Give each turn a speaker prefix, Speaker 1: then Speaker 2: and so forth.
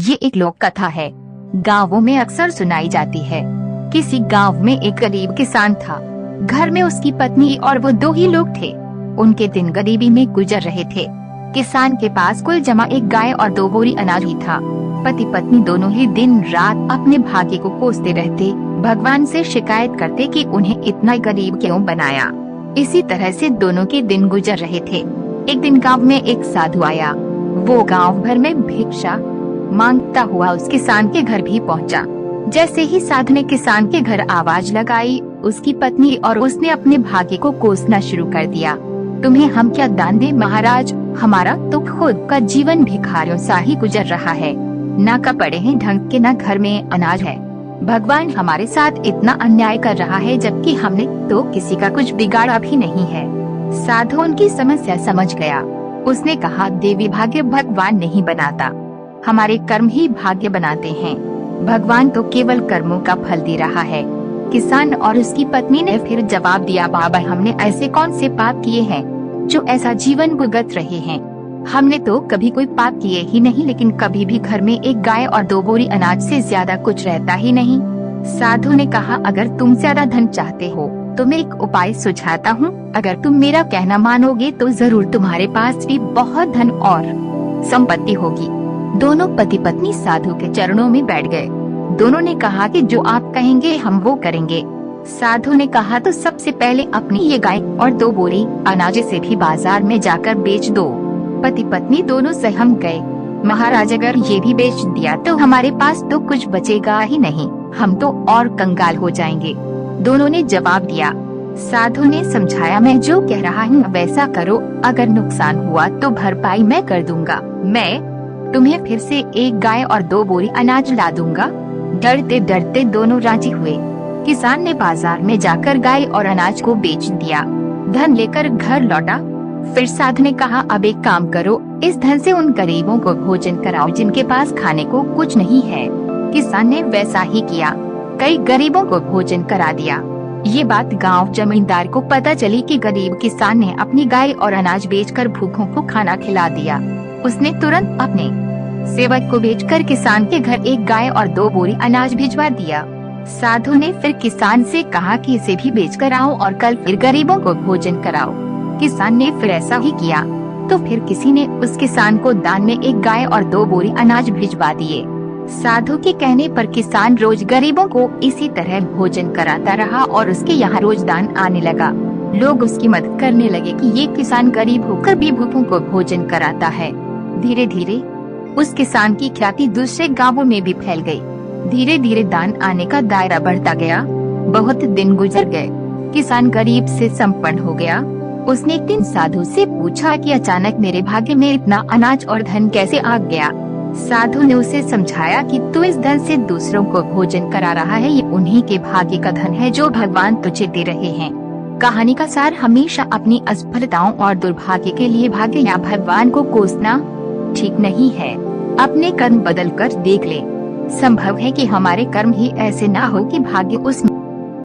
Speaker 1: ये एक लोक कथा है, गाँवों में अक्सर सुनाई जाती है। किसी गांव में एक गरीब किसान था। घर में उसकी पत्नी और वो दो ही लोग थे। उनके दिन गरीबी में गुजर रहे थे। किसान के पास कुल जमा एक गाय और 2 बोरी अनाज ही था। पति पत्नी दोनों ही दिन रात अपने भाग्य को कोसते रहते, भगवान से शिकायत करते कि उन्हें इतना गरीब क्यों बनाया। इसी तरह से दोनों के दिन गुजर रहे थे। एक दिन गांव में एक साधु आया। वो गांव भर में भिक्षा मांगता हुआ उस किसान के घर भी पहुंचा। जैसे ही साधु ने किसान के घर आवाज लगाई, उसकी पत्नी और उसने अपने भाग्य को कोसना शुरू कर दिया। तुम्हें हम क्या दान दे महाराज, हमारा तो खुद का जीवन भिखारियों सा ही गुजर रहा है। ना कपड़े हैं ढंग के, ना घर में अनाज है। भगवान हमारे साथ इतना अन्याय कर रहा है, जबकि हमने तो किसी का कुछ बिगाड़ा भी नहीं है। साधु उनकी समस्या समझ गया। उसने कहा, देवी भाग्य भगवान नहीं बनाता, हमारे कर्म ही भाग्य बनाते हैं। भगवान तो केवल कर्मों का फल दे रहा है। किसान और उसकी पत्नी ने फिर जवाब दिया, बाबा हमने ऐसे कौन से पाप किए हैं जो ऐसा जीवन भुगत रहे हैं। हमने तो कभी कोई पाप किए ही नहीं, लेकिन कभी भी घर में एक गाय और 2 बोरी अनाज से ज्यादा कुछ रहता ही नहीं। साधु ने कहा, अगर तुम ज्यादा धन चाहते हो तो मैं एक उपाय सुझाता हूँ। अगर तुम मेरा कहना मानोगे तो जरूर तुम्हारे पास भी बहुत धन और संपत्ति होगी। दोनों पति पत्नी साधु के चरणों में बैठ गए। दोनों ने कहा कि जो आप कहेंगे हम वो करेंगे। साधु ने कहा, तो सबसे पहले अपनी ये गाय और 2 बोरी अनाज से भी बाजार में जाकर बेच दो। पति पत्नी दोनों सहम गए। महाराज, अगर ये भी बेच दिया तो हमारे पास तो कुछ बचेगा ही नहीं, हम तो और कंगाल हो जाएंगे। दोनों ने जवाब दिया। साधु ने समझाया, मैं जो कह रहा हूँ वैसा करो, अगर नुकसान हुआ तो भरपाई मैं कर दूंगा। मैं तुम्हें फिर से एक गाय और 2 बोरी अनाज ला दूंगा। डरते डरते दोनों राजी हुए। किसान ने बाजार में जाकर गाय और अनाज को बेच दिया, धन लेकर घर लौटा। फिर साधु ने कहा, अब एक काम करो, इस धन से उन गरीबों को भोजन कराओ जिनके पास खाने को कुछ नहीं है। किसान ने वैसा ही किया, कई गरीबों को भोजन करा दिया। ये बात गांव जमींदार को पता चली कि गरीब किसान ने अपनी गाय और अनाज बेचकर भूखों को खाना खिला दिया। उसने तुरंत अपने सेवक को बेचकर किसान के घर एक गाय और 2 बोरी अनाज भिजवा दिया। साधु ने फिर किसान से कहा कि इसे भी बेचकर आओ और कल फिर गरीबों को भोजन कराओ। किसान ने फिर ऐसा ही किया। तो फिर किसी ने उस किसान को दान में एक गाय और 2 बोरी अनाज भिजवा दिए। साधु के कहने पर किसान रोज गरीबों को इसी तरह भोजन कराता रहा और उसके यहाँ रोज दान आने लगा। लोग उसकी मदद करने लगे कि ये किसान गरीब होकर भी भूखों को भोजन कराता है। धीरे धीरे उस किसान की ख्याति दूसरे गांवों में भी फैल गई। धीरे धीरे दान आने का दायरा बढ़ता गया। बहुत दिन गुजर गए। किसान गरीब से संपन्न हो गया। उसने एक दिन साधु से पूछा कि अचानक मेरे भाग्य में इतना अनाज और धन कैसे आ गया। साधु ने उसे समझाया कि तू इस धन से दूसरों को भोजन करा रहा है, ये उन्हीं के भाग्य का धन है जो भगवान तुझे दे रहे हैं। कहानी का सार, हमेशा अपनी असफलताओं और दुर्भाग्य के लिए भाग्य या भगवान को कोसना ठीक नहीं है। अपने कर्म बदल कर देख ले। संभव है कि हमारे कर्म ही ऐसे ना हो कि भाग्य उस